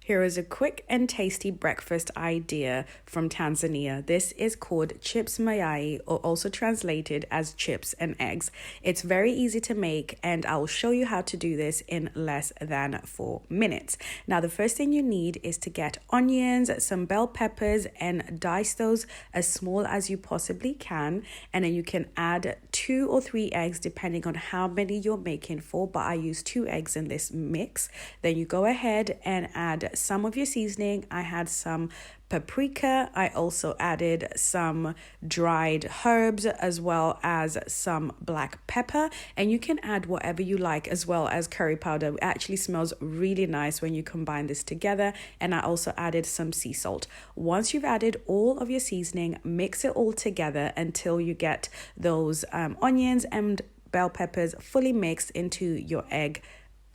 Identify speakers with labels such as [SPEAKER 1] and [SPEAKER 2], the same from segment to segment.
[SPEAKER 1] Here is a quick and tasty breakfast idea from Tanzania. This is called chips mayai, or also translated as chips and eggs. It's very easy to make, and I'll show you how to do this in less than 4 minutes. Now, the first thing you need is to get onions, some bell peppers, and dice those as small as you possibly can. And then you can add 2 or 3 eggs depending on how many you're making for, but I use 2 eggs in this mix. Then you go ahead and add some of your seasoning. I had some paprika. I also added some dried herbs as well as some black pepper, and you can add whatever you like as well as curry powder. It actually smells really nice when you combine this together. And I also added some sea salt. Once you've added all of your seasoning, mix it all together until you get those onions and bell peppers fully mixed into your egg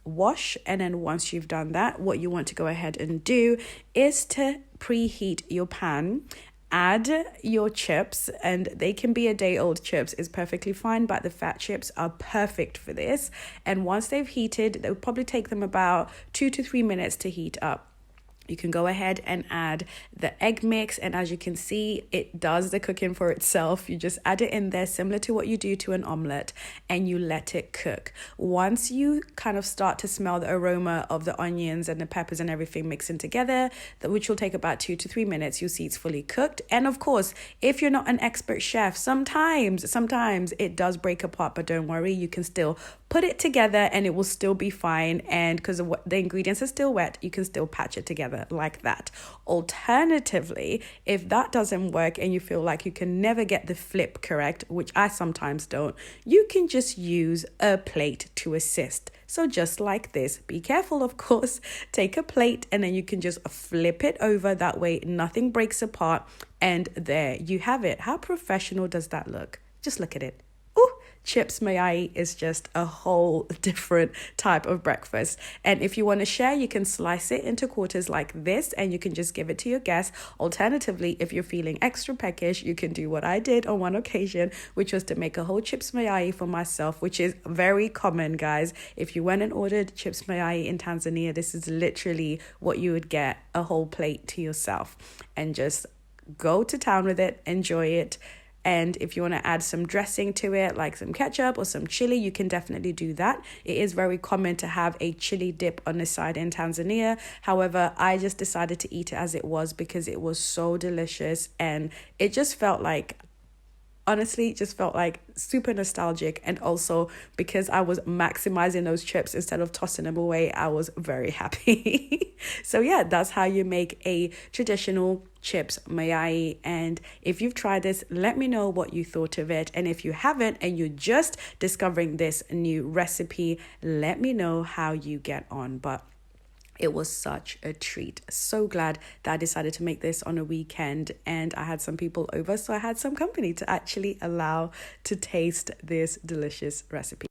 [SPEAKER 1] wash. And then once you've done that, what you want to go ahead and do is to preheat your pan. Add your chips, and they can be a day old chips, is perfectly fine, but the fat chips are perfect for this. And once they've heated, they'll probably take them about 2 to 3 minutes to heat up. You can go ahead and add the egg mix, and as you can see, it does the cooking for itself. You just add it in there similar to what you do to an omelette, and you let it cook. Once you kind of start to smell the aroma of the onions and the peppers and everything mixing together, which will take about 2 to 3 minutes, you'll see it's fully cooked. And of course, if you're not an expert chef, sometimes it does break apart, but don't worry, you can still put it together and it will still be fine. And because the ingredients are still wet, you can still patch it together like that. Alternatively, if that doesn't work and you feel like you can never get the flip correct, which I sometimes don't, you can just use a plate to assist. So just like this, be careful, of course, take a plate and then you can just flip it over. That way nothing breaks apart, and there you have it. How professional does that look? Just look at it. Chips mayai is just a whole different type of breakfast. And if you want to share, you can slice it into quarters like this and you can just give it to your guests. Alternatively, if you're feeling extra peckish, you can do what I did on one occasion, which was to make a whole chips mayai for myself, which is very common, guys. If you went and ordered chips mayai in Tanzania, this is literally what you would get, a whole plate to yourself, and just go to town with it, enjoy it. And if you want to add some dressing to it, like some ketchup or some chili, you can definitely do that. It is very common to have a chili dip on the side in Tanzania. However, I just decided to eat it as it was because it was so delicious, and it just felt like, honestly, just felt like super nostalgic. And also because I was maximizing those chips instead of tossing them away, I was very happy. So yeah, that's how you make a traditional chips mayai. And if you've tried this, let me know what you thought of it. And if you haven't and you're just discovering this new recipe, let me know how you get on. But it was such a treat. So glad that I decided to make this on a weekend, and I had some people over, so I had some company to actually allow to taste this delicious recipe.